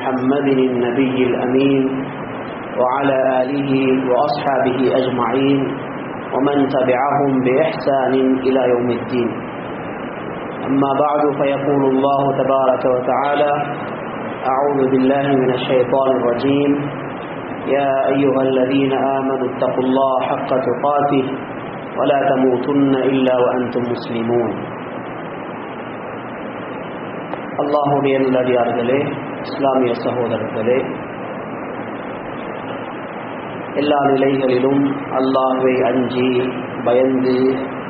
محمد النبي الأمين وعلى آله وأصحابه أجمعين ومن تبعهم بإحسان إلى يوم الدين. أما بعد فيقول الله تبارك وتعالى: أعوذ بالله من الشيطان الرجيم. يا أيها الذين آمنوا اتقوا الله حق تقاته ولا تموتن إلا وأنتم مسلمون. அல்லாஹுடைய நல்லடியார்களே, இஸ்லாமிய சகோதரர்களே, எல்லா நிலைகளிலும் அல்லாஹ்வை அஞ்சி பயந்து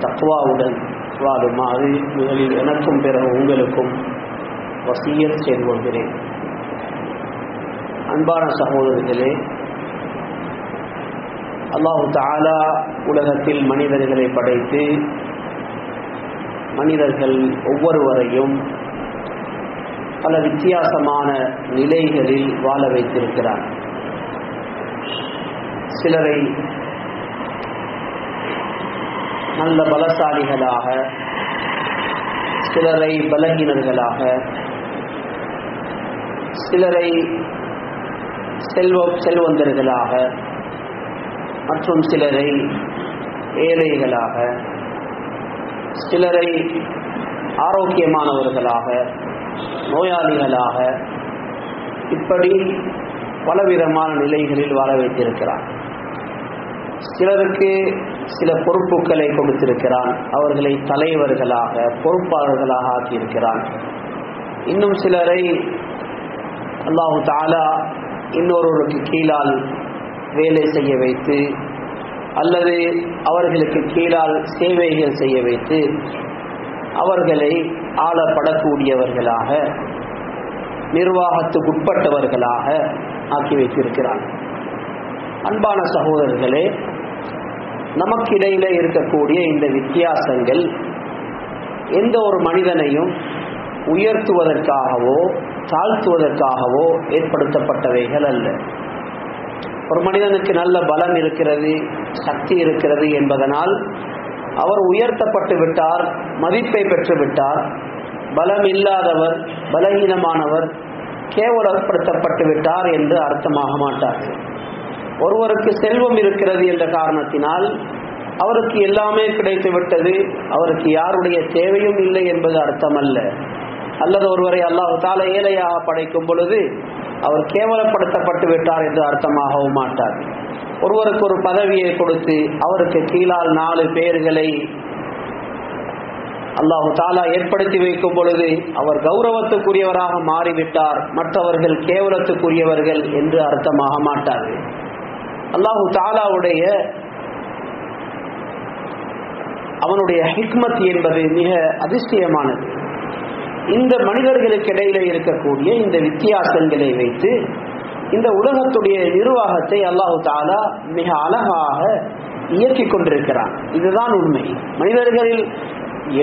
தக்வாவுடன் வாழுமாறு முதலில் எனக்கும் பிறகு உங்களுக்கும் வசியத் செய்து கொள்கிறேன். அன்பான சகோதரர்களே, அல்லாஹு தஆலா உலகத்தில் மனிதர்களை படைத்து மனிதர்கள் ஒவ்வொருவரையும் பல வித்தியாசமான நிலைகளில் வாழ வைத்திருக்கிறார். சிலரை நல்ல பலசாலிகளாக, சிலரை பலகீனர்களாக, சிலரை செல்வந்தர்களாக, மற்றும் சிலரை ஏழைகளாக, சிலரை ஆரோக்கியமானவர்களாக, நோயாளிகளாக, இப்படி பலவிதமான நிலைகளில் வாழ வைத்திருக்கிறார். சிலருக்கு சில பொறுப்புகளை கொடுத்திருக்கிறான், அவர்களை தலைவர்களாக பொறுப்பாளர்களாக ஆக்கியிருக்கிறான். இன்னும் சிலரை அல்லாஹு தஆலா இன்னொருவருக்கு கீழால் வேலை செய்ய வைத்து அல்லது அவர்களுக்கு கீழால் சேவைகள் செய்ய வைத்து அவர்களை ஆளப்படக்கூடியவர்களாக, நிர்வாகத்துக்குட்பட்டவர்களாக ஆக்கி வைத்திருக்கிறார். அன்பான சகோதரர்களே, நமக்கிடையில இருக்கக்கூடிய இந்த வித்தியாசங்கள் எந்த ஒரு மனிதனையும் உயர்த்துவதற்காகவோ தாழ்த்துவதற்காகவோ ஏற்படுத்தப்பட்டவைகள் அல்ல. ஒரு மனிதனுக்கு நல்ல பலம் இருக்கிறது, சக்தி இருக்கிறது என்பதனால் அவர் உயர்த்தப்பட்டு விட்டார், மதிப்பை பெற்று விட்டார். பலம் இல்லாதவர், பலகீனமானவர், கேவலப்படுத்தப்பட்டு விட்டார் என்று அர்த்தமாக மாட்டார்கள். ஒருவருக்கு செல்வம் இருக்கிறது என்ற காரணத்தினால் அவருக்கு எல்லாமே கிடைத்து விட்டது, அவருக்கு யாருடைய தேவையும் இல்லை என்பது அர்த்தமல்ல. அல்லது ஒருவரை அல்லாஹ் தஆலா ஏழையாக படைக்கும் பொழுது அவர் கேவலப்படுத்தப்பட்டு விட்டார் என்று அர்த்தமாகவும் மாட்டார். ஒருவருக்கு ஒரு பதவியை கொடுத்து அவருக்கு கீழால் 4 பேர்களை அல்லாஹ் தஆலா ஏற்படுத்தி வைக்கும் பொழுது அவர் கௌரவத்துக்குரியவராக மாறிவிட்டார், மற்றவர்கள் கேவலத்துக்குரியவர்கள் என்று அர்த்தமாக மாட்டார்கள். அல்லாஹ் தஆலாவுடைய அவனுடைய ஹிக்மத் என்பது மிக அதிசயமானது. இந்த மனிதர்களுக்கு இடையில இருக்கக்கூடிய இந்த வித்தியாசங்களை வைத்து இந்த உலகத்துடைய நிர்வாகத்தை அல்லாஹ் தஆலா மிக அழகாக இயக்கிக் கொண்டிருக்கிறான். இதுதான் உண்மை. மனிதர்களில்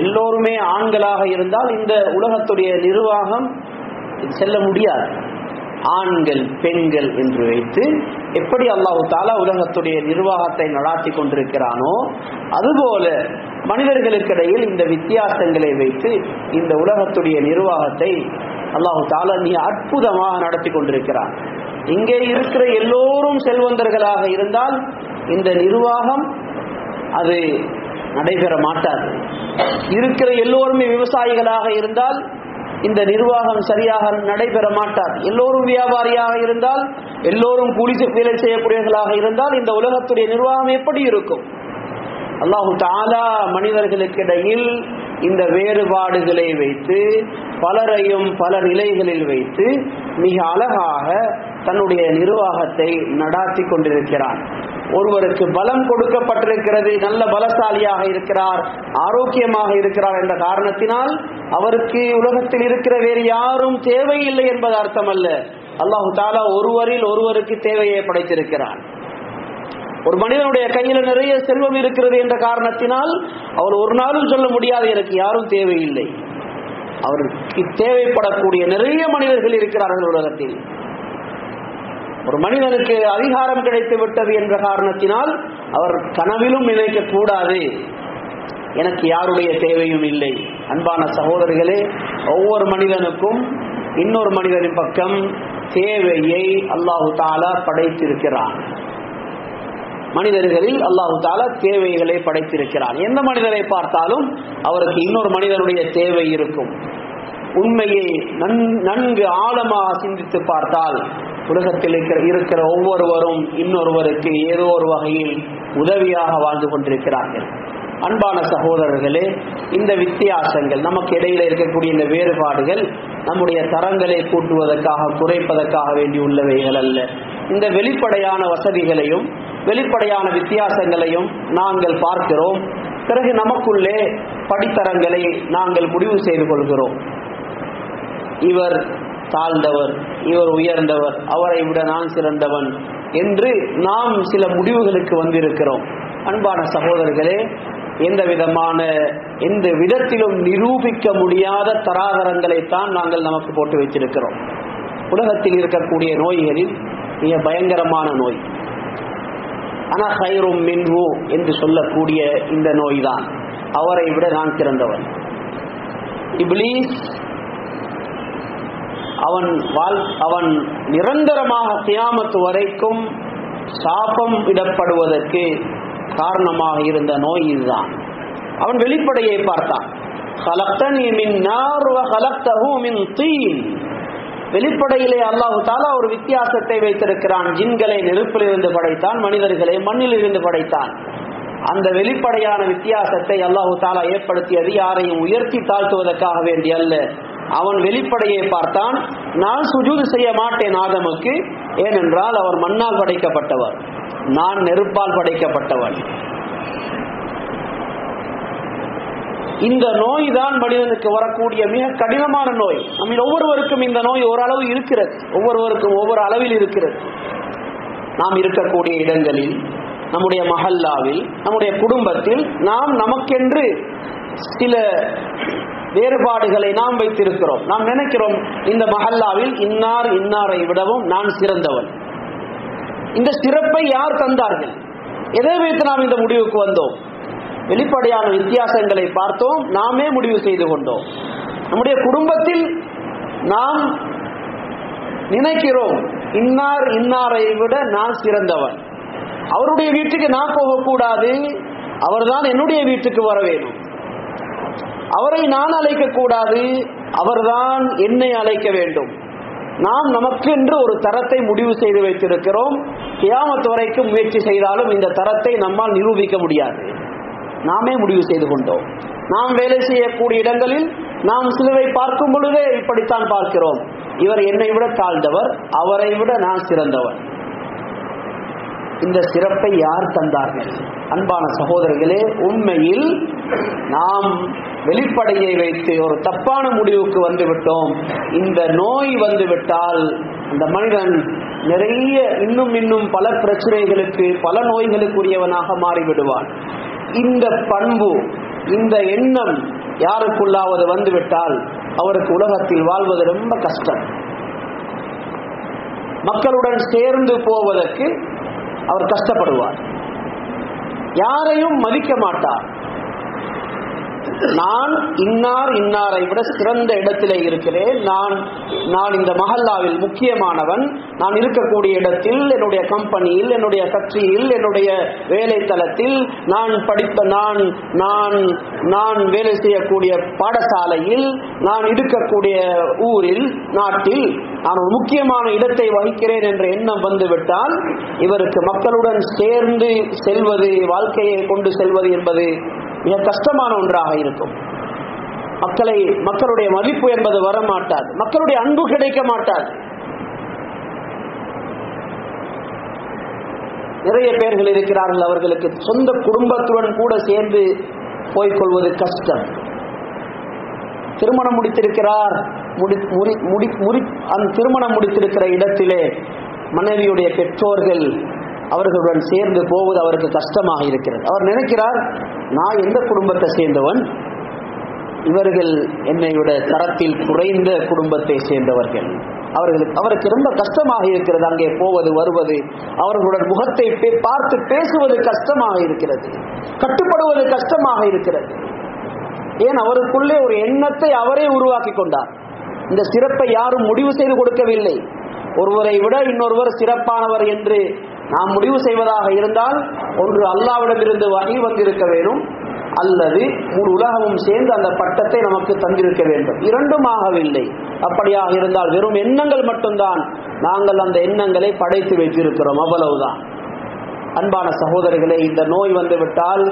எல்லோருமே ஆண்களாக இருந்தால் இந்த உலகத்துடைய நிர்வாகம் செல்ல முடியாது. ஆண்கள் பெண்கள் என்று வைத்து எப்படி அல்லாஹ் தஆலா உலகத்துடைய நிர்வாகத்தை நடாத்தி கொண்டிருக்கிறானோ அதுபோல மனிதர்களுக்கிடையில் இந்த வித்தியாசங்களை வைத்து இந்த உலகத்துடைய நிர்வாகத்தை அல்லாஹ் தஆலா மிக அற்புதமாக நடத்தி கொண்டிருக்கிறான். இங்கே இருக்கிற எல்லோரும் செல்வந்தர்களாக இருந்தால் இந்த நிர்வாகம் அது நடைபெற மாட்டாது. இருக்கிற எல்லோருமே விவசாயிகளாக இருந்தால் இந்த நிர்வாகம் சரியாக நடைபெற மாட்டார். எல்லோரும் வியாபாரியாக இருந்தால், எல்லோரும் கூலி வேலை செய்யக்கூடியவர்களாக இருந்தால் இந்த உலகத்துடைய நிர்வாகம் எப்படி இருக்கும்? அல்லாஹு தஆலா மனிதர்களுக்கு இடையில் இந்த வேறுபாடுகளை வைத்து பலரையும் பல நிலைகளில் வைத்து மிக அழகாக தன்னுடைய நிர்வாகத்தை நடாத்தி கொண்டிருக்கிறான். ஒருவருக்கு பலம் கொடுக்கப்பட்டிருக்கிறது, நல்ல பலசாலியாக இருக்கிறார், ஆரோக்கியமாக இருக்கிறார் என்ற காரணத்தினால் அவருக்கு உலகத்தில் இருக்கிற வேறு யாரும் தேவையில்லை என்பது அர்த்தம் அல்ல. அல்லாஹு தஆலா ஒருவரில் ஒருவருக்கு தேவையை படைத்திருக்கிறான். ஒரு மனிதனுடைய கையில நிறைய செல்வம் இருக்கிறது என்ற காரணத்தினால் அவர் ஒரு நாளும் சொல்ல முடியாது எனக்கு யாரும் தேவையில்லை. அவருக்கு தேவைப்படக்கூடிய நிறைய மனிதர்கள் இருக்கிறார்கள் உலகத்தில். ஒரு மனிதனுக்கு அதிகாரம் கிடைத்து விட்டது என்ற காரணத்தினால் அவர் கனவிலும் நினைக்க கூடாது எனக்கு யாருடைய தேவையும் இல்லை. அன்பான சகோதரர்களே, ஒவ்வொரு மனிதனுக்கும் இன்னொரு மனிதனின் பக்கம் தேவையை அல்லாஹு தஆலா படைத்திருக்கிறான். மனிதர்களில் அல்லாஹு தஆலா தேவைகளை படைத்திருக்கிறான். எந்த மனிதரை பார்த்தாலும் அவருக்கு இன்னொரு மனிதனுடைய தேவை இருக்கும். உண்மையை நன்கு ஆழமாக சிந்தித்து பார்த்தால் உலகத்தில் இருக்கிற ஒவ்வொருவரும் இன்னொருவருக்கு ஏதோ ஒரு வகையில் உதவியாக வாழ்ந்து கொண்டிருக்கிறார்கள். அன்பான சகோதரர்களே, இந்த வித்தியாசங்கள், நமக்கு இடையில இருக்கக்கூடிய இந்த வேறுபாடுகள் நம்முடைய தரங்களை கூட்டுவதற்காக குறைப்பதற்காக வேண்டி உள்ளவைகள் அல்ல. இந்த வெளிப்படையான வசதிகளையும் வெளிப்படையான வித்தியாசங்களையும் நாங்கள் பார்க்கிறோம். பிறகு நமக்குள்ளே படித்தரங்களை நாங்கள் முடிவு செய்து கொள்கிறோம். இவர் தாழ்ந்தவர், இவர் உயர்ந்தவர், அவரை விட நான் சிறந்தவன் என்று நாம் சில முடிவுகளுக்கு வந்திருக்கிறோம். அன்பான சகோதரர்களே, எந்த விதத்திலும் நிரூபிக்க முடியாத தராதரங்களைத்தான் நாங்கள் நமக்கு போட்டு வச்சிருக்கிறோம். உலகத்தில் இருக்கக்கூடிய நோய்களில் மிக பயங்கரமான நோய் அனா கைரும் மின்ஹு என்று சொல்லக்கூடிய இந்த நோய் தான். அவரை விட நான் சிறந்தவன். இப்லீஸ் அவன் நிரந்தரமாக கியாமத் வரைக்கும் சாபம் இடப்படுவதற்கு காரணமாக இருந்த நோய் இதுதான். அவன் வெளிப்படையை பார்த்தான். خلقتني من نار وخلقته من طين. வெளிப்படையிலே அல்லாஹு தஆலா ஒரு வித்தியாசத்தை வைத்திருக்கிறான். ஜின்களை நெருப்பிலிருந்து படைத்தான், மனிதர்களை மண்ணில் இருந்து படைத்தான். அந்த வெளிப்படையான வித்தியாசத்தை அல்லாஹு தஆலா ஏற்படுத்தியது யாரையும் உயர்த்தி தாழ்த்துவதற்காக வேண்டி அல்ல. அவன் வெளிப்படையை பார்த்தான். நான் சுஜூது செய்ய மாட்டேன் ஆதமுக்கு, ஏனென்றால் அவர் மண்ணால் படைக்கப்பட்டவர், நான் நெருப்பால் படைக்கப்பட்டவன். இந்த நோய் தான் மனிதனுக்கு வரக்கூடிய மிக கடினமான நோய். நம்ம ஒவ்வொருவருக்கும் இந்த நோய் ஓரளவு இருக்கிறது, ஒவ்வொருவருக்கும் ஒவ்வொரு அளவில் இருக்கிறது. நாம் இருக்கக்கூடிய இடங்களில், நம்முடைய மஹல்லாவில், நம்முடைய குடும்பத்தில் நாம் நமக்கென்று சில வேறுபாடுகளை நாம் வைத்திருக்கிறோம். நாம் நினைக்கிறோம் இந்த மஹல்லாவில் இன்னாரை விடவும் நான் சிறந்தவன். இந்த சிறப்பை யார் தந்தார்கள்? எதை வைத்து நாம் இந்த முடிவுக்கு வந்தோம்? வெளிப்படையான வித்தியாசங்களை பார்த்தோம், நாமே முடிவு செய்து கொண்டோம். நம்முடைய குடும்பத்தில் நாம் நினைக்கிறோம் இன்னாரை விட நான் சிறந்தவன், அவருடைய வீட்டுக்கு நான் போகக்கூடாது, அவர்தான் என்னுடைய வீட்டுக்கு வர வேண்டும், அவரை நான் அழைக்க கூடாது, அவர்தான் என்னை அழைக்க வேண்டும். நாம் நமக்கு என்று ஒரு தரத்தை முடிவு செய்து வைத்திருக்கிறோம். கியாமத் வரைக்கும் முயற்சி செய்தாலும் இந்த தரத்தை நம்மால் நிரூபிக்க முடியாது. நாமே முடிவு செய்து கொண்டோம். நாம் வேலை செய்யக்கூடிய இடங்களில் நாம் சிலரை பார்க்கும் பொழுதே இப்படித்தான் பார்க்கிறோம். இவர் என்னை விட தாழ்ந்தவர், அவரை விட நான் சிறந்தவர். இந்த சிறப்பை யார் தந்தார்கள்? அன்பான சகோதரர்களே, உண்மையில் நாம் வெளிப்படையை வைத்து ஒரு தப்பான முடிவுக்கு வந்துவிட்டோம். இந்த நோய் வந்துவிட்டால் அந்த மனிதன் நிறைய இன்னும் பல பிரச்சனைகளுக்கு, பல நோய்களுக்குரியவனாக மாறிவிடுவான். இந்த பண்பு, இந்த எண்ணம் யாருக்குள்ளாவது வந்துவிட்டால் அவருக்கு உலகத்தில் வாழ்வது ரொம்ப கஷ்டம். மக்களுடன் சேர்ந்து போவதற்கு அவர் கஷ்டப்படுவார். யாரையும் மதிக்க மாட்டார். நான் இன்னாரை விட சிறந்த இடத்திலே இருக்கிறேன், நான் இந்த மஹல்லாவில் முக்கியமானவன், நான் இருக்கக்கூடிய இடத்தில், என்னுடைய கம்பெனியில், என்னுடைய ஃபேக்டரியில், என்னுடைய வேலை தளத்தில், நான் வேலை செய்யக்கூடிய பாடசாலையில், நான் இருக்கக்கூடிய ஊரில், நாட்டில் நான் ஒரு முக்கியமான இடத்தை வகிக்கிறேன் என்ற எண்ணம் வந்துவிட்டால் இவருக்கு மக்களுடன் சேர்ந்து செல்வது, வாழ்க்கையை கொண்டு செல்வது என்பது மிக கஷ்டமான ஒன்றாக இருக்கும். மக்களுடைய மதிப்பு என்பது வரமாட்டாது, மக்களுடைய அன்பு கிடைக்க மாட்டாது. நிறைய பேர்கள் இருக்கிறார்கள், அவர்களுக்கு சொந்த குடும்பத்துடன் கூட சேர்ந்து போய்கொள்வது கஷ்டம். திருமணம் முடித்திருக்கிறார், திருமணம் முடித்திருக்கிற இடத்திலே மனைவியுடைய பெற்றோர்கள் அவர்களுடன் சேர்ந்து போவது அவருக்கு கஷ்டமாக இருக்கிறது. அவர் நினைக்கிறார், நான் எந்த குடும்பத்தை சேர்ந்தவன், இவர்கள் என்னை விட தரத்தில் குறைந்த குடும்பத்தை சேர்ந்தவர்கள். அவருக்கு ரொம்ப கஷ்டமாக இருக்கிறது. அங்கே போவது வருவது, அவர்களுடன் முகத்தை பார்த்து பேசுவது கஷ்டமாக இருக்கிறது, கட்டுப்படுவது கஷ்டமாக இருக்கிறது. ஏன்? அவருக்குள்ளே ஒரு எண்ணத்தை அவரே உருவாக்கி கொண்டார். இந்த சிறப்பை யாரும் முடிவு செய்து கொடுக்கவில்லை. ஒருவரை விட இன்னொருவர் சிறப்பானவர் என்று நாம் முடிவு செய்வதாக இருந்தால் ஒன்று அல்லாஹ்விடமிருந்து வஹி வந்திருக்க வேண்டும், அல்லது முழு உலகமும் சேர்ந்து அந்த பட்டத்தை நமக்கு தந்திருக்க வேண்டும். இரண்டும் ஆகவில்லை. அப்படியாக இருந்தால் வெறும் எண்ணங்கள் மட்டும்தான், நாங்கள் அந்த எண்ணங்களை படைத்து வைத்திருக்கிறோம், அவ்வளவுதான். அன்பான சகோதரர்களே, இந்த நோய் வந்துவிட்டால்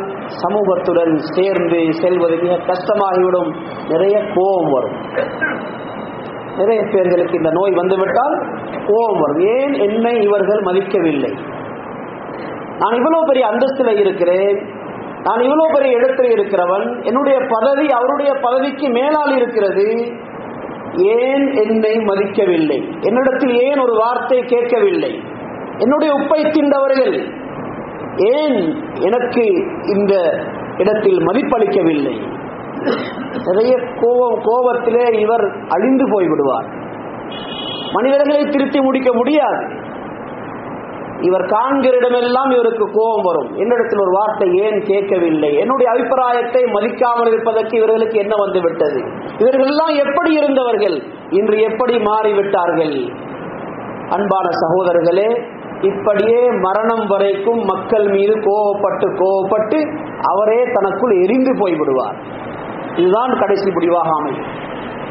சமூகத்துடன் சேர்ந்து செல்வது மிக கஷ்டமாகிவிடும். நிறைய கோபம் வரும். நிறைய பேர்களுக்கு இந்த நோய் வந்துவிட்டால் கோபம் வரும். ஏன் என்னை இவர்கள் மதிக்கவில்லை? நான் இவ்வளவு பெரிய அந்தஸ்தில் இருக்கிறேன், நான் இவ்வளவு பெரிய இடத்தில் இருக்கிறவன், என்னுடைய பதவி அவருடைய பதவிக்கு மேலால் இருக்கிறது, ஏன் என்னை மதிக்கவில்லை? என்னிடத்தில் ஏன் ஒரு வார்த்தை கேட்கவில்லை? என்னுடைய உப்பை தின்றவர்கள் ஏன் எனக்கு இந்த இடத்தில் மதிப்பளிக்கவில்லை? நிறைய கோபத்திலே இவர் அழிந்து போய்விடுவார். மனிதர்களை திருத்தி முடிக்க முடியாது. இவர் காண்கிற இடமெல்லாம் இவருக்கு கோபம் வரும். என்னிடத்தில் ஒரு வார்த்தை ஏன் கேட்கவில்லை? என்னுடைய அபிப்பிராயத்தை மதிக்காமல் இருப்பதற்கு இவர்களுக்கு என்ன வந்து விட்டது? இவர்கள் எல்லாம் எப்படி இருந்தவர்கள், இன்று எப்படி மாறிவிட்டார்கள்? அன்பான சகோதரர்களே, இப்படியே மரணம் வரைக்கும் மக்கள் மீது கோபப்பட்டு அவரே தனக்குள் எரிந்து போய்விடுவார். இதுதான் கடைசி முடிவாக அமையும்.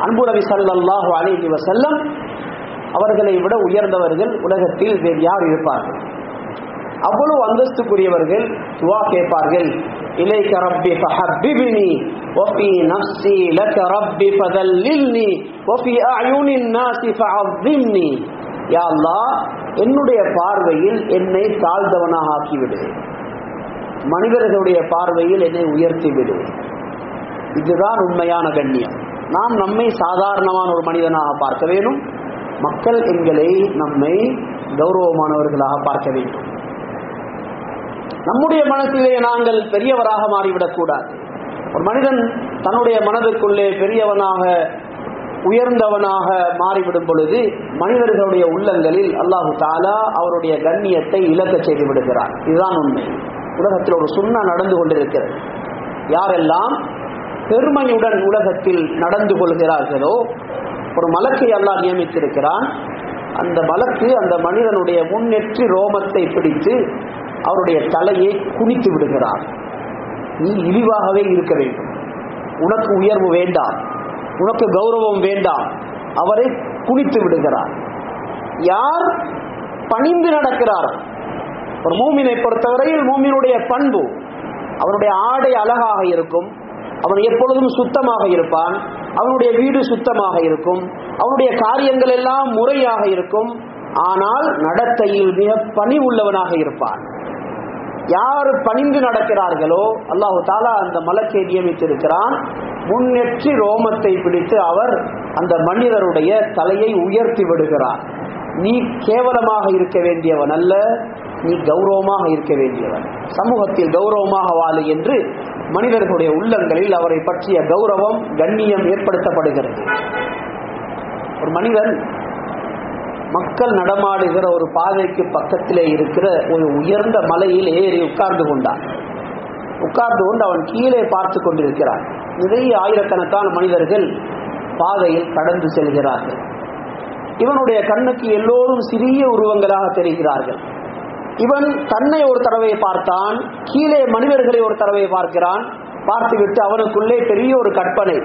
அன்பு நபி ஸல்லல்லாஹு அலைஹி வஸல்லம் அவர்களை விட உயர்ந்தவர்கள் உலகத்தில் வேறு யார் இருப்பார்கள்? அவ்வளவு அந்தஸ்துக்குரியவர்கள் துஆ கேட்பார்கள். இலைக ரப்பி ஃபஹப்பிப்னி வஃபி நஃப்ஸி லக ரப்பி ஃபதல்லில்னி வஃபி அயுனின் நாஸி ஃபஅஸிம்னி. யா அல்லாஹ், என்னுடைய பார்வையில் என்னை தாழ்ந்தவனாக ஆக்கிவிடு, மனிதர்களுடைய பார்வையில் என்னை உயர்த்தி விடு. இதுதான் உண்மையான கண்ணியம். நாம் நம்மை சாதாரணமான ஒரு மனிதனாக பார்க்க வேண்டும், மக்கள் நம்மை கௌரவமானவர்களாக பார்க்க வேண்டும். நம்முடைய மனத்திலே நாங்கள் பெரியவராக மாறிவிடக் கூடாது. ஒரு மனிதன் தன்னுடைய மனதுக்குள்ளே பெரியவனாக உயர்ந்தவனாக மாறிவிடும் பொழுது மனிதர்களுடைய உள்ளங்களில் அல்லாஹு தஆலா அவருடைய கண்ணியத்தை இழக்க செய்து விடுகிறார். இதுதான் உண்மை. உலகத்தில் ஒரு சுன்னா நடந்து கொண்டிருக்கிறது. யாரெல்லாம் பெருமையுடன் உலகத்தில் நடந்து கொள்கிறார்களோ, ஒரு மலக்கை அல்லாஹ் நியமித்திருக்கிறான். அந்த மலக்கு அந்த மனிதனுடைய முன்னெற்றி ரோமத்தை பிடித்து அவருடைய தலையை குனித்து விடுகிறார். நீ இழிவாகவே இருக்க வேண்டும், உனக்கு உயர்வு வேண்டாம், உனக்கு கௌரவம் வேண்டாம். அவரை குனித்து விடுகிறார். யார் பணிந்து நடக்கிறார்? ஒரு மூமினை பொறுத்தவரையில் மூமினுடைய பண்பு, அவனுடைய ஆடை அழகாக இருக்கும், அவன் எப்பொழுதும் சுத்தமாக இருப்பான், அவனுடைய வீடு சுத்தமாக இருக்கும், அவனுடைய காரியங்கள் எல்லாம் முறையாக இருக்கும். ஆனால் நடத்தையில் மிக பணிவுள்ளவனாக இருப்பான். யார் பணிந்து நடக்கிறார்களோ அல்லாஹு தஆலா அந்த மலக்கை நியமித்திருக்கிறான். முன்னெற்றி ரோமத்தை பிடித்து அவர் அந்த மனிதருடைய தலையை உயர்த்தி விடுகிறார். நீ கேவலமாக இருக்க வேண்டியவன் அல்ல, நீ கௌரவமாக இருக்க வேண்டியவன், சமூகத்தில் கௌரவமாக வாழு என்று மனிதர்களுடைய உள்ளங்களில் அவரை பற்றிய கௌரவம் கண்ணியம் ஏற்படுத்தப்படுகிறது. ஒரு மனிதன் மக்கள் நடமாடுகிற ஒரு பாதைக்கு பக்கத்திலே இருக்கிற ஒரு உயர்ந்த மலையில் ஏறி உட்கார்ந்து கொண்டான். உட்கார்ந்து கொண்டு அவன் கீழே பார்த்து கொண்டிருக்கிறான். நிறைய ஆயிரக்கணக்கான மனிதர்கள் பாதையில் கடந்து செல்கிறார்கள். இவனுடைய கண்ணுக்கு எல்லோரும் சிறிய உருவங்களாக தெரிகிறார்கள். இவன் தன்னை ஒரு தடவை பார்த்தான், கீழே மனிதர்களை ஒரு தடவை பார்க்கிறான். பார்த்துவிட்டு அவனுக்குள்ளே பெரிய ஒரு கற்பனை,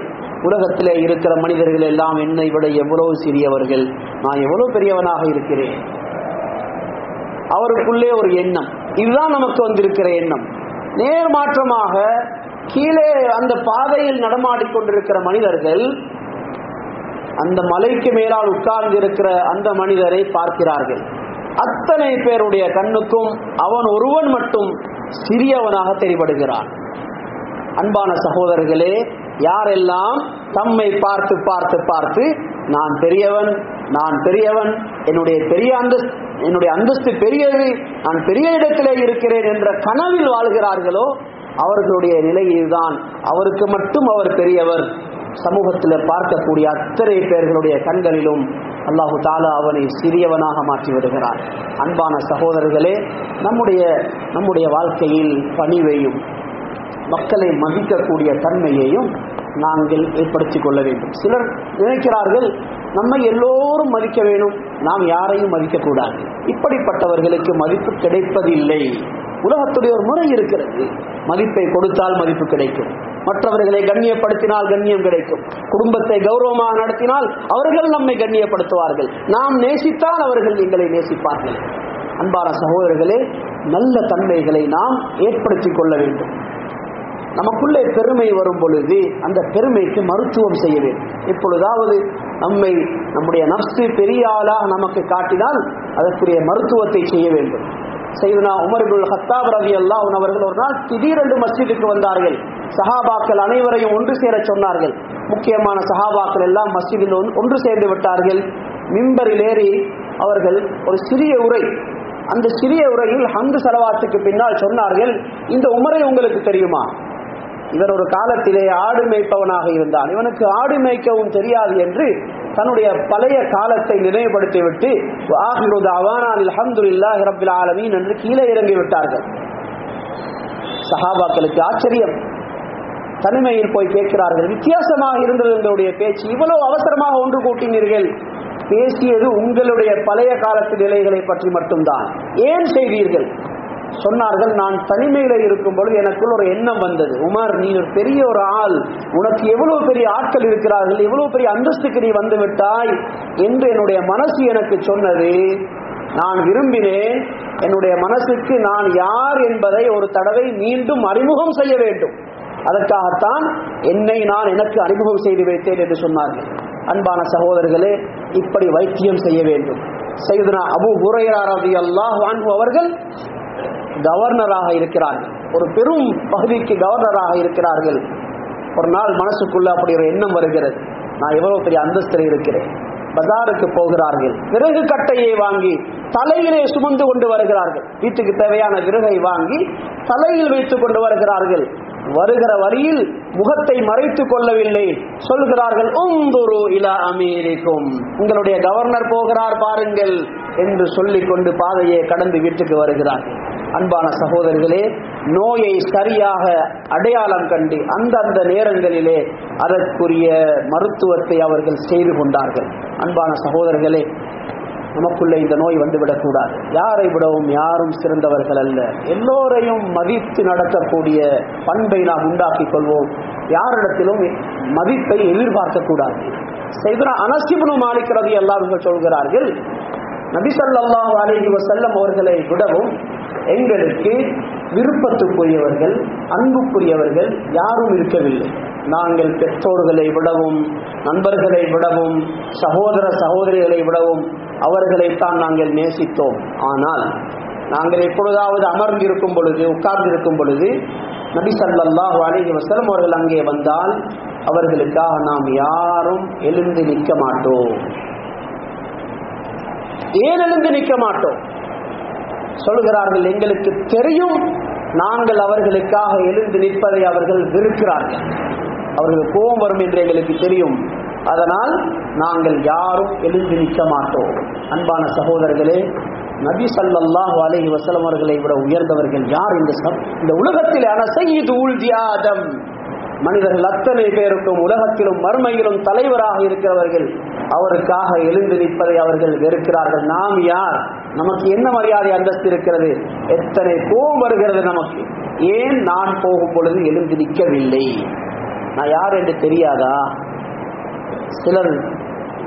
உலகத்திலே இருக்கிற மனிதர்கள் எல்லாம் என்னை விட எவ்வளவு சிறியவர்கள், நான் எவ்வளவு பெரியவனாக இருக்கிறேன். அவருக்குள்ளே ஒரு எண்ணம், இதுதான் நமக்கு வந்திருக்கிற எண்ணம். நேர்மாற்றமாக கீழே அந்த பாதையில் நடமாடிக்கொண்டிருக்கிற மனிதர்கள் அந்த மலைக்கு மேலால் உட்கார்ந்து இருக்கிற அந்த மனிதரை பார்க்கிறார்கள். அத்தனை பேருடைய கண்ணுக்கும் அவன் ஒருவன் மட்டும் சிறியவனாக தெரிபடுகிறான். அன்பான சகோதரர்களே, யாரெல்லாம் தம்மை பார்த்து பார்த்து பார்த்து நான் பெரியவன், நான் பெரியவன், என்னுடைய அந்தஸ்து பெரியது, நான் பெரிய இடத்திலே இருக்கிறேன் என்ற கனவில் வாழ்கிறார்களோ அவர்களுடைய நிலை இதுதான். அவருக்கு மட்டும் அவர் பெரியவர். சமூகத்தில் பார்க்கக்கூடிய அத்தனை பேர்களுடைய கண்களிலும் அல்லாஹு தஆலா அவனை சிறியவனாக மாற்றி விடுகிறார். அன்பான சகோதரர்களே, நம்முடைய வாழ்க்கையில் பணிவையும் மக்களை மதிக்கக்கூடிய தன்மையையும் நாங்கள் ஏற்படுத்திக் கொள்ள வேண்டும். சிலர் நினைக்கிறார்கள், நம்மை எல்லோரும் மதிக்க வேணும், நாம் யாரையும் மதிக்கக்கூடாது. இப்படிப்பட்டவர்களுக்கு மதிப்பு கிடைப்பதில்லை. உலகத்துடைய ஒரு முறை இருக்கிறது. மதிப்பை கொடுத்தால் மதிப்பு கிடைக்கும், மற்றவர்களை கண்ணியப்படுத்தினால் கண்ணியம் கிடைக்கும், குடும்பத்தை கௌரவமாக நடத்தினால் அவர்கள் நம்மை கண்ணியப்படுத்துவார்கள், நாம் நேசித்தால் அவர்கள் எங்களை நேசிப்பார்கள். அன்பான சகோதரர்களே, நல்ல தன்மைகளை நாம் ஏற்படுத்திக் கொள்ள வேண்டும். நமக்குள்ளே பெருமை வரும் பொழுது அந்த பெருமைக்கு மருத்துவம் செய்ய வேண்டும். எப்பொழுதாவது நம்முடைய நஃப்ஸ் பெரிய ஆளாக நமக்கு காட்டினால் அதற்குரிய மருத்துவத்தை செய்ய வேண்டும். சையதுனா உமர் இப்னுல் கத்தாப் ரலியல்லாஹு அன்ஹு அவர்கள் ஒரு நாள் திடீரென்று மஸ்ஜிதுக்கு வந்தார்கள். சஹாபாக்கள் அனைவரையும் ஒன்று சேர சொன்னார்கள். முக்கியமான சஹாபாக்கள் எல்லாம் மஸ்ஜிதில் ஒன்று சேர்ந்து விட்டார்கள். மிம்பரில் ஏறி அவர்கள் ஒரு சிறிய உரை, அந்த சிறிய உரையில் ஹம்து ஸலவாத்துக்கு பின்னால் சொன்னார்கள், இந்த உமரை உங்களுக்கு தெரியுமா? இவர் ஒரு காலத்திலே ஆடு மேய்ப்பவனாக இருந்தான், இவனுக்கு ஆடு மேய்க்கவும் தெரியாது என்று தன்னுடைய பழைய காலத்தை நினைவுபடுத்திவிட்டு ஆகிரு தஅவானா அல்ஹம்துலில்லாஹி ரப்பில் ஆலமீன் என்று கீழே இறங்கி விட்டார்கள். சஹாபாக்களுக்கு ஆச்சரியம். தனிமையில் போய் கேட்கிறார்கள், வித்தியாசமாக இருந்தது உங்களுடைய பேச்சு, இவ்வளவு அவசரமாக ஒன்று கூட்டினீர்கள், பேசியது உங்களுடைய பழைய காலத்து நிலைகளை பற்றி மட்டும்தான், ஏன் செய்தீர்கள்? சொன்னார்கள், நான் தனிமையில இருக்கும் பொழுது எனக்குள் ஒரு எண்ணம் வந்தது, உமர் நீ ஒரு பெரிய ஒரு ஆள், உனக்கு எவ்வளவு பெரிய ஆட்கள் இருக்கிறார்கள், எவ்வளவு பெரிய அந்தஸ்துக்கு நீ வந்து விட்டாய் என்று என்னுடைய மனசு எனக்கு சொன்னது. நான் விரும்பினேன் என்னுடைய மனசுக்கு நான் யார் என்பதை ஒரு தடவை மீண்டும் அறிமுகம் செய்ய வேண்டும், அதற்காகத்தான் என்னை நான் எனக்கு அறிமுகம் செய்து வைத்தேன் என்று சொன்னார்கள். அன்பான சகோதரர்களே, இப்படி வைத்தியம் செய்ய வேண்டும். சையதுனா அபூ ஹுரைரா ரலியல்லாஹு அன்ஹு அவர்கள் கவர்னராக இருக்கிறார்கள், ஒரு பெரும் பகுதிக்கு கவர்னராக இருக்கிறார்கள். ஒரு நாள் மனசுக்குள்ள அப்படி ஒரு எண்ணம் வருகிறது, நான் எவ்வளவு பெரிய அந்தஸ்தில் இருக்கிறேன். பஜாருக்கு போகிறார்கள், விறகு கட்டையை வாங்கி தலையிலே சுமந்து கொண்டு வருகிறார்கள். வீட்டுக்கு தேவையான விறகை வாங்கி தலையில் வைத்துக் கொண்டு வருகிறார்கள். வருகிற வழியில் முகத்தை மறைத்துக் கொள்ளவில்லை. சொல்கிறார்கள், உந்துரு இலா அமீரிக்கும், உங்களுடைய கவர்னர் போகிறார் பாருங்கள் என்று சொல்லிக் கொண்டு பாதையை கடந்து வீட்டுக்கு வருகிறார்கள். அன்பான சகோதரர்களே, நோயை சரியாக அடையாளம் கண்டு அந்தந்த நேரங்களிலே அதற்குரிய மருத்துவத்தை அவர்கள் செய்து கொண்டார்கள். அன்பான சகோதரர்களே, நமக்குள்ளே இந்த நோய் வந்துவிடக்கூடாது. யாரை விடவும் யாரும் சிறந்தவர்கள் அல்ல. எல்லோரையும் மதித்து நடக்கக்கூடிய பண்பை நாம் உண்டாக்கிக் கொள்வோம். யாரிடத்திலும் மதிப்பை எதிர்பார்க்க கூடாது. சையதுனா அனஸ் இப்னு மாலிக் ரலியல்லாஹு அன்ஹு சொல்கிறார்கள், நபி ஸல்லல்லாஹு அலைஹி வஸல்லம் அவர்களை விடவும் எங்களுக்கு விருப்பத்துக்குரியவர்கள், அன்புக்குரியவர்கள் யாரும் இருக்கவில்லை. நாங்கள் பெற்றோர்களை விடவும், நண்பர்களை விடவும், சகோதர சகோதரிகளை விடவும் அவர்களைத்தான் நாங்கள் நேசித்தோம். ஆனால் நாங்கள் எப்பொழுதாவது அமர்ந்திருக்கும் பொழுது, உட்கார்ந்திருக்கும் பொழுது நபி ஸல்லல்லாஹு அலைஹி வஸல்லம் அவர்கள் அங்கே வந்தால் அவர்களுக்காக நாம் யாரும் எழுந்து நிற்க மாட்டோம். ஏன் எழுந்து நிற்க மாட்டோம்? சொல்கிறார்கள், எங்களுக்கு தெரியும் நாங்கள் அவர்களுக்காக எழுந்து நிற்பதை அவர்கள் வெறுக்கிறார்கள், அவர்கள் கோபம் வரும் என்று எங்களுக்கு தெரியும், அதனால் நாங்கள் யாரும் எழுந்து நிற்க மாட்டோம். அன்பான சகோதரர்களே, நபி ஸல்லல்லாஹு அலைஹி வஸல்லம் அவர்களை விட உயர்ந்தவர்கள் யார் இந்த உலகத்தில்? அன சய்யிது உல்தி ஆதம், மனிதர்கள் அத்தனை பேருக்கும் உலகத்திலும் மறுமையிலும் தலைவராக இருக்கிறவர்கள், அவருக்காக எழுந்து நிற்பதை அவர்கள் வெறுக்கிறார்கள். நாம் யார்? நமக்கு என்ன மரியாதை அந்தஸ்து இருக்கிறது? எத்தனை கோபம் வருகிறது நமக்கு. ஏன் நான் போகும் பொழுது எழுந்து நிற்கவில்லை? நான் யார் என்று தெரியாதா? சிலர்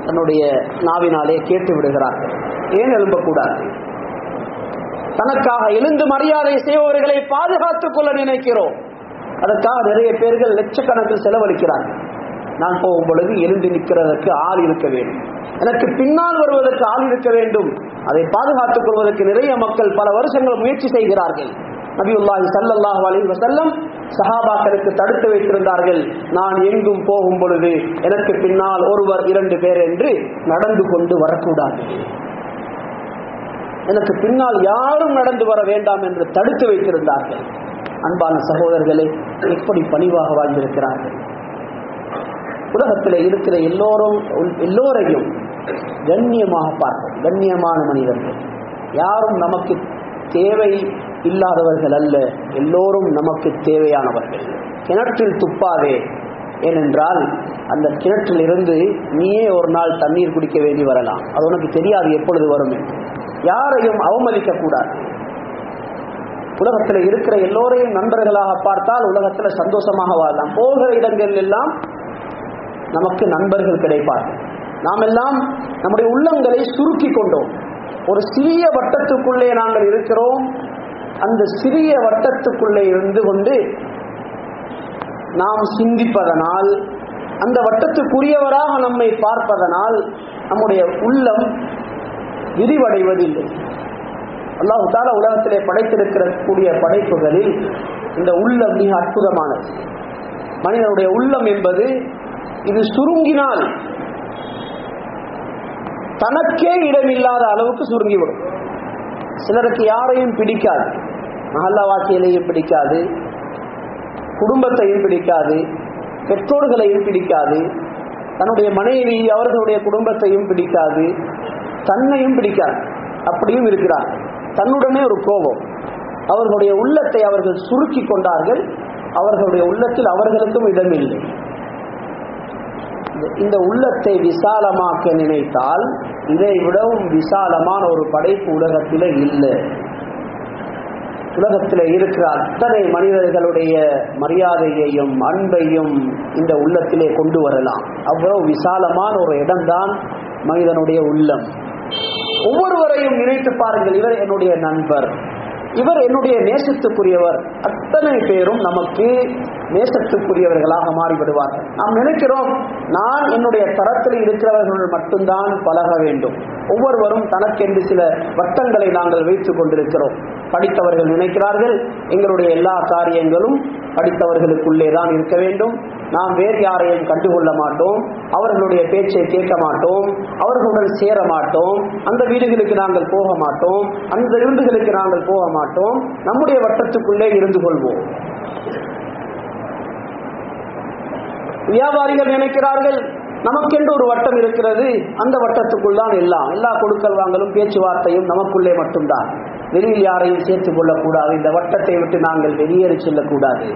தன்னுடைய நாவினாலே கேட்டு விடுகிறார்கள், ஏன் எழும்பக்கூடாது? தனக்காக எழுந்து மரியாதை செய்பவர்களை பாதுகாத்துக் கொள்ள நினைக்கிறோம். அதற்காக நிறைய பேர்கள் லட்சக்கணக்கில் செலவழிக்கிறார்கள். நான் போகும் பொழுது எழுந்து நிற்கிறதற்கு ஆள் இருக்க வேண்டும், எனக்கு பின்னால் வருவதற்கு ஆள் இருக்க வேண்டும். அதை பாதுகாத்துக் கொள்வதற்கு நிறைய மக்கள் பல வருஷங்கள் முயற்சி செய்கிறார்கள். நபியுல்லாஹி ஸல்லல்லாஹு அலைஹி வஸல்லம் சஹாபாக்களுக்கு தடுத்து வைத்திருந்தார்கள், நான் எங்கும் போகும் பொழுது எனக்கு பின்னால் ஒருவர் 2 பேர் என்று நடந்து கொண்டு வரக்கூடாது, எனக்கு பின்னால் யாரும் நடந்து வர வேண்டாம் என்று தடுத்து வைத்திருந்தார்கள். அன்பான சகோதரர்களே, எப்படி பணிவாக வாழ்ந்திருக்கிறார்கள். உலகத்தில் இருக்கிற எல்லோரையும் கண்ணியமாக பார்ப்போம், கண்ணியமான மனிதர்கள். யாரும் நமக்கு தேவை இல்லாதவர்கள் அல்ல, எல்லோரும் நமக்கு தேவையானவர்கள். கிணற்றில் துப்பாதே, ஏனென்றால் அந்த கிணற்றில் இருந்து நீயே ஒரு நாள் தண்ணீர் குடிக்க வேண்டி வரலாம். அது உனக்கு தெரியாது எப்பொழுது வரும். யாரையும் அவமதிக்க கூடாது. உலகத்தில் இருக்கிற எல்லோரையும் நண்பர்களாக பார்த்தால் உலகத்தில் சந்தோஷமாக வாழலாம். போகிற இடங்கள் எல்லாம் நமக்கு நண்பர்கள் கிடைப்பார்கள். நாம் எல்லாம் நம்முடைய உள்ளங்களை சுருக்கி கொண்டோம். ஒரு சிறிய வட்டத்துக்குள்ளே நாங்கள் இருக்கிறோம். அந்த சிறிய வட்டத்துக்குள்ளே இருந்து கொண்டு நாம் சிந்திப்பதனால், அந்த வட்டத்துக்குரியவராக நம்மை பார்ப்பதனால் நம்முடைய உள்ளம் விரிவடைவதில்லை. அல்லாஹ் தஆலா உலகத்திலே படைத்திருக்கிற கூடிய படைப்புகளில் இந்த உள்ளம் மிக அற்புதமானது. மனிதனுடைய உள்ளம் என்பது இது சுருங்கினால் தனக்கே இடமில்லாத அளவுக்கு சுருங்கிவிடும். சிலருக்கு யாரையும் பிடிக்காது, மஹல்லாவாசிகளையும் பிடிக்காது, குடும்பத்தையும் பிடிக்காது, பெற்றோர்களையும் பிடிக்காது, தன்னுடைய மனைவி அவர்களுடைய குடும்பத்தையும் பிடிக்காது, தன்னையும் பிடிக்காது. அப்படியும் இருக்கிறார். தன்னுடனே ஒரு கோபம். அவர்களுடைய உள்ளத்தை அவர்கள் சுருக்கி கொண்டார்கள். அவர்களுடைய உள்ளத்தில் அவர்களுக்கும் இடமில்லை. இந்த உள்ளத்தை விசாலமாக்க நினைத்தால் இதை விடவும் விசாலமான ஒரு படைப்பு உலகத்திலே இல்லை. உலகத்தில் இருக்கிற அத்தனை மனிதர்களுடைய மரியாதையையும் அன்பையும் இந்த உள்ளத்திலே கொண்டு வரலாம். அவ்வளவு விசாலமான ஒரு இடம்தான் மனிதனுடைய உள்ளம். ஒவ்வொருவரையும் நினைத்து பாருங்கள், இவர் என்னுடைய நண்பர், இவர் என்னுடைய நேசத்துக்குரியவர். அத்தனை பேரும் நமக்கு நேசத்துக்குரியவர்களாக மாறிவிடுவார்கள். நாம் நினைக்கிறோம் நான் என்னுடைய தரத்தில் இருக்கிறவர்கள் மட்டும்தான் பழக வேண்டும். ஒவ்வொருவரும் தனக்கென்று சில வட்டங்களை நாங்கள் வைத்துக் கொண்டிருக்கிறோம். படித்தவர்கள் நினைக்கிறார்கள் எங்களுடைய எல்லா காரியங்களும் படித்தவர்களுக்குள்ளே தான் இருக்க வேண்டும். நாம் வேறு யாரையும் கண்டுகொள்ள மாட்டோம், அவர்களுடைய பேச்சை கேட்க மாட்டோம், அவர்களுடன் சேர மாட்டோம், அந்த வீடுகளுக்கு நாங்கள் போக மாட்டோம், அந்த விருந்துகளுக்கு நாங்கள் போக மாட்டோம், நம்முடைய வட்டத்துக்குள்ளே இருந்து கொள்வோம். வியாபாரிகள் நினைக்கிறார்கள் நமக்கென்று ஒரு வட்டம் இருக்கிறது, அந்த வட்டத்துக்குள் தான் எல்லா கொடுக்கல் வாங்கலும் பேச்சுவார்த்தையும் நமக்குள்ளே மட்டும்தான், வெளியில் யாரையும் சேர்த்துக் கொள்ளக்கூடாது, இந்த வட்டத்தை விட்டு நாங்கள் வெளியேறி செல்லக்கூடாது.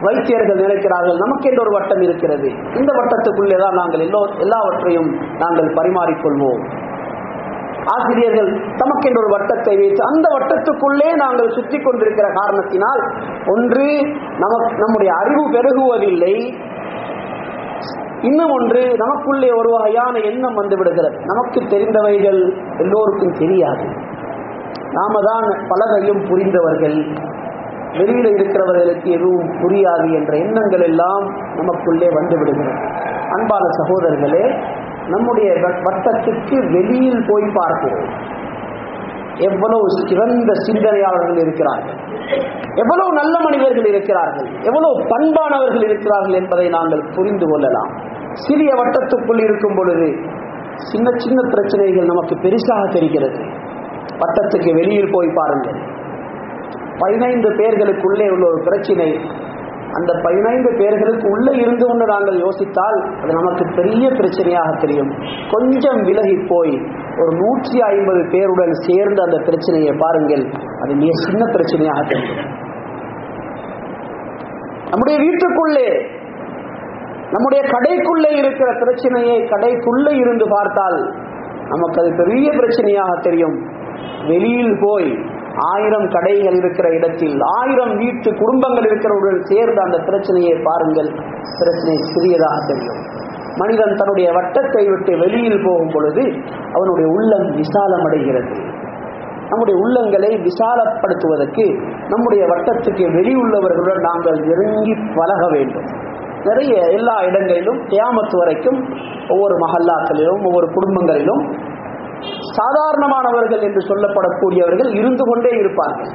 வைத்தியர்கள் நினைக்கிறார்கள் நமக்கென்று ஒரு வட்டம் இருக்கிறது, இந்த வட்டத்துக்குள்ளே தான் நாங்கள் எல்லாவற்றையும் நாங்கள் பரிமாறிக்கொள்வோம். ஆசிரியர்கள் தமக்கென்று ஒரு வட்டத்தை வைத்து அந்த வட்டத்துக்குள்ளே நாங்கள் சுற்றி கொண்டிருக்கிற காரணத்தினால் ஒன்று நம்முடைய அறிவு பெருகுவதில்லை, இன்னும் ஒன்று நமக்குள்ளே ஒரு வகையான எண்ணம் வந்து விடுகிறது. நமக்கு தெரிந்தவைகள் எல்லோருக்கும் தெரியாது, நாம தான் பலதையும் புரிந்தவர்கள், வெளியில இருக்கிறவர்களுக்கு எதுவும் புரியாது என்ற எண்ணங்கள் எல்லாம் நமக்குள்ளே வந்து விடுகிறது. அன்பான சகோதரர்களே, நம்முடைய வட்டத்துக்கு வெளியில் போய் பார்க்கிறோம். எவ்வளவு சிறந்த சிந்தனையாளர்கள் இருக்கிறார்கள், எவ்வளவு நல்ல மனிதர்கள் இருக்கிறார்கள், எவ்வளவு பண்பானவர்கள் இருக்கிறார்கள் என்பதை நாங்கள் புரிந்து கொள்ளலாம். சிறிய வட்டத்துக்குள் இருக்கும் பொழுது சின்ன சின்ன பிரச்சனைகள் நமக்கு பெருசாக தெரிகிறது. வட்டத்துக்கு வெளியில் போய் பாருங்கள், 15 பேர்களுக்குள்ளே உள்ள ஒரு பிரச்சனை, அந்த 15 பேர்களுக்கு உள்ளே இருந்து கொண்டு நாங்கள் யோசித்தால் அது நமக்கு பெரிய பிரச்சனையாக தெரியும். கொஞ்சம் விலகி போய் ஒரு 150 பேருடன் சேர்ந்து அந்த பிரச்சனையை பாருங்கள், அது மிக சின்ன பிரச்சனையாக தெரியும். நம்முடைய வீட்டுக்குள்ளே, நம்முடைய கடைக்குள்ளே இருக்கிற பிரச்சனையை கடைக்குள்ளே இருந்து பார்த்தால் நமக்கு அது பெரிய பிரச்சனையாக தெரியும். வெளியில் போய் 1000 கடைகள் இருக்கிற இடத்தில் 1000 வீட்டு குடும்பங்கள் இருக்கிறவர்கள் சேர்ந்து அந்த பிரச்சனையை பாருங்கள், பிரச்சனை சிறியதாக தெரியும். மனிதன் தன்னுடைய வட்டத்தை விட்டு வெளியில் போகும் பொழுது அவனுடைய உள்ளம் விசாலம் அடைகிறது. நம்முடைய உள்ளங்களை விசாலப்படுத்துவதற்கு நம்முடைய வட்டத்துக்கு வெளியுள்ளவர்களுடன் நாங்கள் நெருங்கி பழக வேண்டும். நிறைய எல்லா இடங்களிலும் கியாமத் வரைக்கும் ஒவ்வொரு மஹல்லாக்களிலும் ஒவ்வொரு குடும்பங்களிலும் சாதாரணமானவர்கள் என்று சொல்லப்படக்கூடியவர்கள் இருந்து கொண்டே இருப்பார்கள்.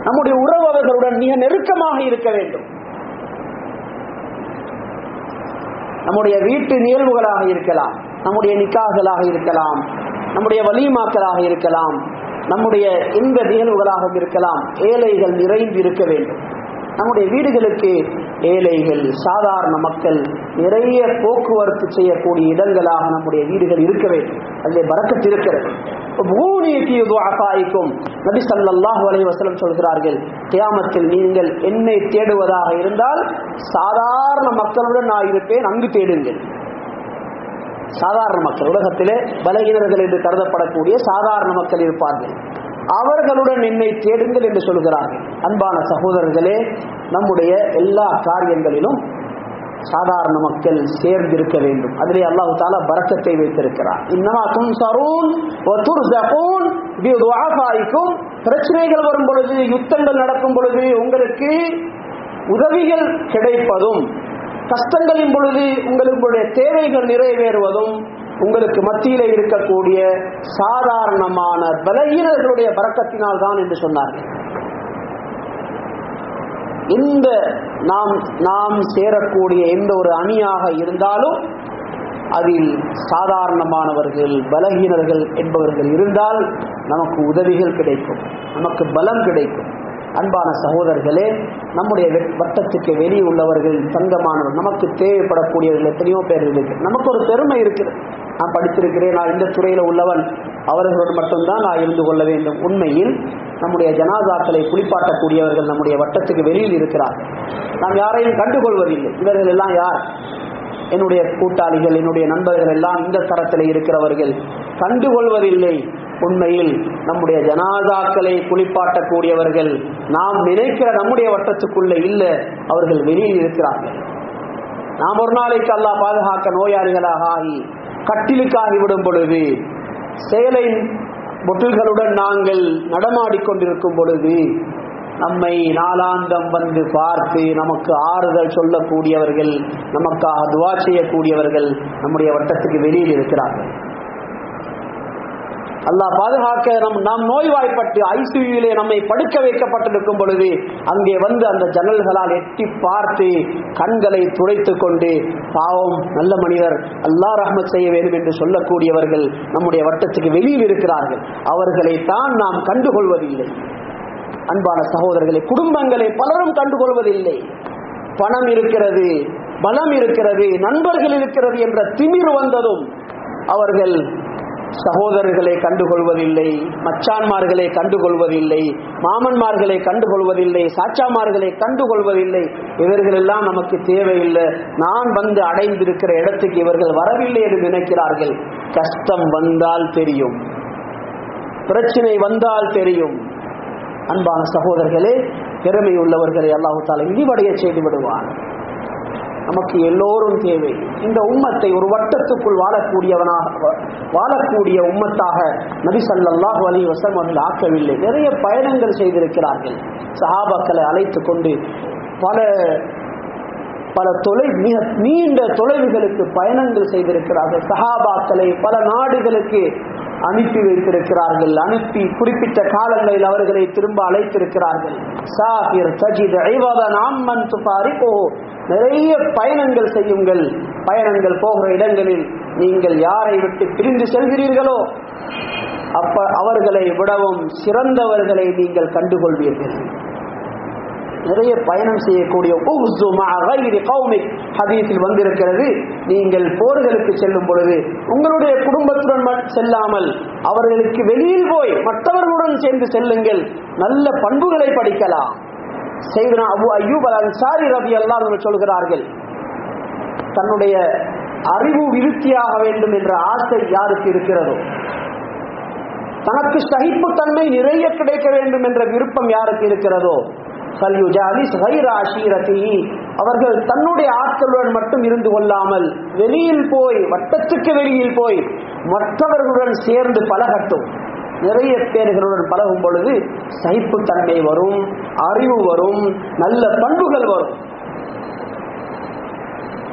நம்முடைய உறவு அவர்களுடன் மிக நெருக்கமாக இருக்க வேண்டும். நம்முடைய வீட்டு நிகழ்வுகளாக இருக்கலாம், நம்முடைய நிக்காஹ்களாக இருக்கலாம், நம்முடைய வலீமாக்களாக இருக்கலாம், நம்முடைய எந்த நிகழ்வுகளாக இருக்கலாம், ஏழைகள் நிறைந்து இருக்க வேண்டும். நம்முடைய வீடுகளுக்கு ஏழைகள், சாதாரண மக்கள் நிறைய போக்குவரத்து செய்யக்கூடிய இடங்களாக நம்முடைய வீடுகள் இருக்க வேண்டும். அதிலே பரக்கத் இருக்கிறது. நபி ஸல்லல்லாஹு அலைஹி வஸல்லம் சொல்கிறார்கள், கியாமத்தில் நீங்கள் என்னை தேடுவதாக இருந்தால் சாதாரண மக்களுடன் நான் இருப்பேன், அங்கு தேடுங்கள். சாதாரண மக்கள், உலகத்திலே பலகீனர்கள் என்று கருதப்படக்கூடிய சாதாரண மக்கள் இருப்பார்கள், அவர்களுடன் என்னை தேடுங்கள் என்று சொல்கிறார்கள். அன்பான சகோதரர்களே, நம்முடைய எல்லா காரியங்களிலும் சாதாரண மக்கள் சேர்ந்திருக்க வேண்டும். அதிலே அல்லாஹ் தஆலா பரக்கத்தை வைத்திருக்கிறார். இன்னமா துன்சரூன் வ துர்ஸகூன் பிதுஆஃபாயிக்கும். பிரச்சனைகள் வரும் பொழுது, யுத்தங்கள் நடக்கும் பொழுது உங்களுக்கு உதவிகள் கிடைப்பதும், கஷ்டங்களின் பொழுது உங்களுடைய தேவைகள் நிறைவேறுவதும் உங்களுக்கு மத்தியிலே இருக்கக்கூடிய சாதாரணமான பலகீனர்களுடைய பரக்கத்தினால் தான் என்று சொன்னார்கள். இந்த நாம் சேரக்கூடிய எந்த ஒரு அணியாக இருந்தாலும் அதில் சாதாரணமானவர்கள், பலகீனர்கள் என்பவர்கள் இருந்தால் நமக்கு உதவிகள் கிடைக்கும், நமக்கு பலம் கிடைக்கும். அன்பான சகோதரர்களே, நம்முடைய வட்டத்துக்கு வெளியே உள்ளவர்கள், தங்கமானவர்கள், நமக்கு தேவைப்படக்கூடியவர்கள் எத்தனையோ பேர் இருக்கு. நமக்கு ஒரு பெருமை இருக்குது, நான் படித்திருக்கிறேன், நான் இந்த துறையில் உள்ளவன், அவர்களோடு மட்டும்தான் நான் இருந்து கொள்ள வேண்டும். உண்மையில் நம்முடைய ஜனாசாக்களை குளிப்பாட்டக்கூடியவர்கள் நம்முடைய வட்டத்துக்கு வெளியில் இருக்கிறார்கள். நாம் யாரையும் கண்டுகொள்வதில்லை. இவர்கள் எல்லாம் யார்? என்னுடைய கூட்டாளிகள், என்னுடைய நண்பர்கள் எல்லாம் இந்த தரத்தில் இருக்கிறவர்கள், கண்டுகொள்வதில்லை. உண்மையில் நம்முடைய ஜனாசாக்களை குளிப்பாட்டக்கூடியவர்கள் நாம் நினைக்கிற நம்முடைய வட்டத்துக்குள்ள இல்ல, அவர்கள் வெளியில் இருக்கிறார்கள். நாம் ஒரு நாளைக்கு அல்லாஹ் பாதுகாக்க நோயாளிகளாக ஆகி கட்டிலுக்காகிவிடும் பொழுது, சேலை பொட்டில்களுடன் நாங்கள் நடமாடிக்கொண்டிருக்கும் பொழுது, நம்மை நாளாந்தம் வந்து பார்த்து நமக்கு ஆறுதல் சொல்லக்கூடியவர்கள், நமக்காக துஆ செய்யக்கூடியவர்கள் நம்முடைய வட்டத்துக்கு வெளியில் இருக்கிறார்கள். அல்லாஹ் பாதுகாக்க நாம் நோய்வாய்ப்பட்டு ஐசியூவிலே நம்மை படுக்க வைக்கப்பட்டிருக்கும் பொழுது அங்கே வந்து அந்த ஜன்னல்களால் எட்டி பார்த்து கண்களை துடைத்துக் கொண்டு, பாவம் நல்ல மனிதர், அல்லாஹ் ரஹ்மத் செய்ய வேண்டும் என்று சொல்லக்கூடியவர்கள் நம்முடைய வட்டத்துக்கு வெளியில் இருக்கிறார்கள். அவர்களை தான் நாம் கண்டுகொள்வதில்லை. அன்பான சகோதரர்களை, குடும்பங்களை பலரும் கண்டுகொள்வதில்லை. பணம் இருக்கிறது, பலம் இருக்கிறது, நண்பர்கள் இருக்கிறது என்ற திமிர் வந்ததும் அவர்கள் சகோதரர்களை கண்டுகொள்வதில்லை, மச்சான்மார்களை கண்டுகொள்வதில்லை, மாமன்மார்களை கண்டுகொள்வதில்லை, சாச்சாமார்களை கண்டுகொள்வதில்லை. இவர்களெல்லாம் நமக்கு தேவையில்லை, நான் வந்து அடைந்திருக்கிற இடத்துக்கு இவர்கள் வரவில்லை என்று நினைக்கிறார்கள். கஷ்டம் வந்தால் தெரியும், பிரச்சனை வந்தால் தெரியும். அன்பான சகோதரர்களே, பெருமை உள்ளவர்களை அல்லாஹ் தஆலா இழிவடைய செய்து விடுவார். நமக்கு எல்லோரும் தேவை. இந்த உம்மத்தை ஒரு வட்டத்துக்குள் வாழக்கூடிய உம்மத்தாக நபி ஸல்லல்லாஹு அலைஹி வஸல்லம் அவர்கள் ஆக்கவில்லை. நிறைய பயணங்கள் செய்திருக்கிறார்கள். சஹாபாக்களை அழைத்து கொண்டு பல மிக நீண்ட தொலைவுகளுக்கு பயணங்கள் செய்திருக்கிறார்கள். சஹாபாக்களை பல நாடுகளுக்கு அனுப்பி வைத்திருக்கிறார்கள். அனுப்பி குறிப்பிட்ட காலங்களில் அவர்களை திரும்ப அழைத்திருக்கிறார்கள். சாஃபிர் தஜித் ஐவதன் அம்மன் துபாரிகோ, நிறைய பயணங்கள் செய்யுங்கள். பயணங்கள் போகிற இடங்களில் நீங்கள் யாரை விட்டு பிரிந்து செல்கிறீர்களோ அப்ப அவர்களை விடவும் சிறந்தவர்களை நீங்கள் கண்டுகொள்வீர்கள். நிறைய பயணம் செய்யக்கூடிய ஹதீஸில் வந்திருக்கிறது, நீங்கள் போர்களுக்கு செல்லும் பொழுது உங்களுடைய குடும்பத்துடன் செல்லாமல் அவர்களுக்கு வெளியில் போய் மற்றவர்களுடன் சேர்ந்து செல்லுங்கள், நல்ல பண்புகளை படிக்கலாம். சையதுனா அபூ அய்யூப் அல் அன்சாரி ரலியல்லாஹு அன்ஹு சொல்கிறார்கள், தன்னுடைய அறிவு விருத்தியாக வேண்டும் என்ற ஆசை யாருக்கு இருக்கிறதோ, தனக்கு சகிப்புத்தன்மை நிறைய கிடைக்க வேண்டும் என்ற விருப்பம் யாருக்கு இருக்கிறதோ, அவர்கள் தன்னுடைய ஆட்களுடன் மட்டும் இருந்து கொள்ளாமல் வெளியில் போய், வட்டத்துக்கு வெளியில் போய் மற்றவர்களுடன் சேர்ந்து பழகட்டும். நிறைய பேர்களுடன் பழகும் பொழுது சகிப்புத்தன்மை வரும், அறிவு வரும், நல்ல பண்புகள் வரும்.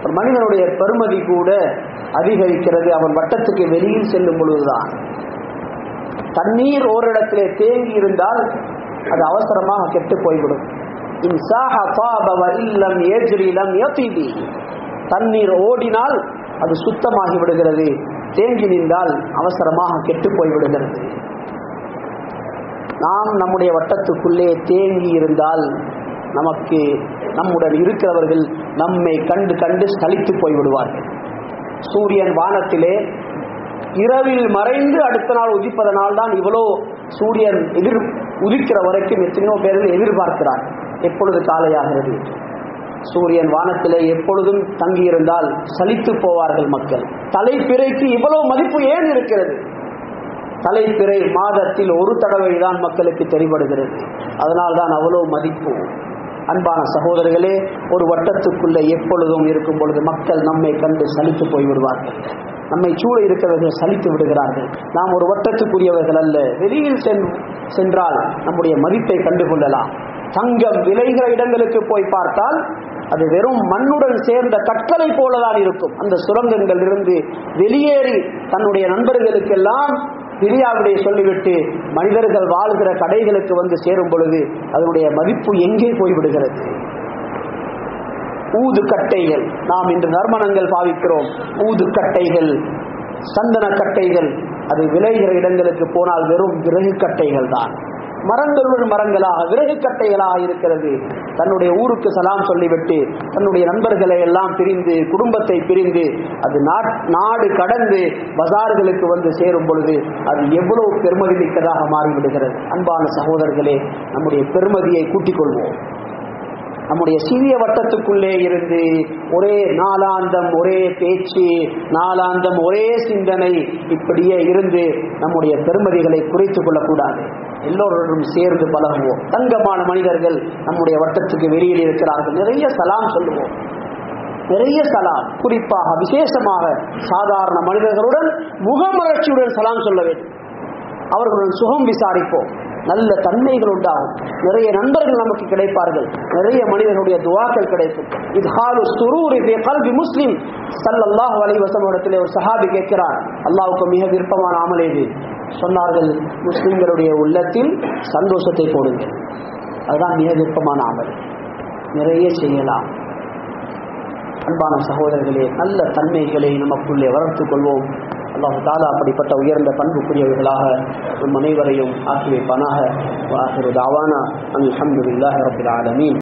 ஒரு மனிதனுடைய பெருமதி கூட அதிகரிக்கிறது அவன் வட்டத்துக்கு வெளியில் செல்லும் பொழுதுதான். தண்ணீர் ஓரிடத்திலே தேங்கி இருந்தால் அது அவசரமாக கெட்டு போய்விடும். தண்ணீர் ஓடினால் அது சுத்தமாகி விடுகிறது, தேங்கி நின்றால் அவசரமாக கெட்டு போய்விடுகிறது. நாம் நம்முடைய வட்டத்துக்குள்ளே தேங்கி இருந்தால் நமக்கு நம்முடன் இருக்கிறவர்கள் நம்மை கண்டு கண்டு சலித்து போய்விடுவார்கள். சூரியன் வானத்திலே இரவில் மறைந்து அடுத்த நாள் உதிப்பதனால் தான் இவ்வளோ சூரியன் உதிக்கிற வரைக்கும் எத்தனையோ பேர்கள் எதிர்பார்க்கிறார் எப்பொழுது காலையாகிறது. சூரியன் வானத்திலே எப்பொழுதும் தங்கியிருந்தால் சலித்து போவார்கள் மக்கள். தலைப்பிறைக்கு இவ்வளவு மதிப்பு ஏன் இருக்கிறது? தலைப்பிறை மாதத்தில் ஒரு தடவை தான் மக்களுக்கு தெரிபடுகிறது. அதனால்தான் அவ்வளவு மதிப்பு. அன்பான சகோதரர்களே, ஒரு வட்டத்துக்குள்ள எப்பொழுதும் இருக்கும் பொழுது மக்கள் நம்மை கண்டு சலித்து போய்விடுவார்கள். நம்மை சூழ இருக்கிறவர்கள் சலித்து விடுகிறார்கள். நாம் ஒரு வட்டத்துக்குரியவர்கள் அல்ல. வெளியில் சென்றால் நம்முடைய மதிப்பை கண்டுகொள்ளலாம். தங்கம் விளைகிற இடங்களுக்கு போய் பார்த்தால் அது வெறும் மண்ணுடன் சேர்ந்த கற்களை போலதான் இருக்கும். அந்த சுரங்கங்கள் இருந்து வெளியேறி தன்னுடைய நண்பர்களுக்கெல்லாம் பிரியாவிடையே சொல்லிவிட்டு மனிதர்கள் வாழ்கிற கடைகளுக்கு வந்து சேரும் பொழுது அதனுடைய மதிப்பு எங்கே போய்விடுகிறது? ஊது கட்டைகள், நாம் இன்று நறுமணங்கள் பாவிக்கிறோம். ஊது கட்டைகள், சந்தன கட்டைகள், அது விளைகிற இடங்களுக்கு போனால் வெறும் விறகு கட்டைகள் தான். மரங்களுடன் மரங்களாக விறகு கட்டைகளாக இருக்கிறது. தன்னுடைய ஊருக்கு சலாம் சொல்லிவிட்டு தன்னுடைய நண்பர்களை எல்லாம் பிரிந்து குடும்பத்தை பிரிந்து அது நாடு கடந்து பஜார்களுக்கு வந்து சேரும் பொழுது அது எவ்வளவு பெருமதி மிக்கதாக மாறிவிடுகிறது. அன்பான சகோதரர்களே, நம்முடைய பெருமதியை கூட்டிக் கொள்வோம். நம்முடைய சிறிய வட்டத்துக்குள்ளே இருந்து ஒரே நாளாந்தம் ஒரே பேச்சு, நாளாந்தம் ஒரே சிந்தனை, இப்படியே இருந்து நம்முடைய பெருமதிகளை குறைத்துக் கொள்ளக்கூடாது. எல்லோருடன் சேர்ந்து பழகுவோம். தங்கமான மனிதர்கள் நம்முடைய வட்டத்துக்கு வெளியில் இருக்கிறார்கள், நிறைய சலாம் சொல்லுவோம். நிறைய சலாம், குறிப்பாக விசேஷமாக சாதாரண மனிதர்களுடன் முகமலர்ச்சியுடன் சலாம் சொல்ல வேண்டும். அவர்களுடன் சுகம் விசாரிப்போம். நல்ல தன்மைகள் உண்டாகும். நிறைய நண்பர்கள் நமக்கு கிடைப்பார்கள். நிறைய மனிதர்களுடைய துஆக்கள் கிடைக்கும். இத்ஹாலு சுரூரி ஃபீ கல்பி முஸ்லிம் ஸல்லல்லாஹு அலைஹி வஸல்லம் இடத்திலே ஒரு சஹாபி கேட்கிறார், அல்லாஹ்வுக்கு மிக விருப்பமான அமல் எது? சொன்னார்கள், முஸ்லிம்களுடைய உள்ளத்தில் சந்தோஷத்தை போடுங்கள். அதுதான் மிக விருப்பமான அமல். நிறைய செய்யலாம். அன்பான சகோதரர்களே, நல்ல தன்மைகளை நமக்குள்ளே வளர்த்துக் கொள்வோம். அல்லாஹ் தஆலா அப்படிப்பட்ட உயர்ந்த பண்புக்குரியவர்களாக நம் அனைவரையும் ஆக்கி வைப்பானாக. வஆகிரு தஅவானா அல்ஹம்துலில்லாஹி ரப்பில் ஆலமீன்.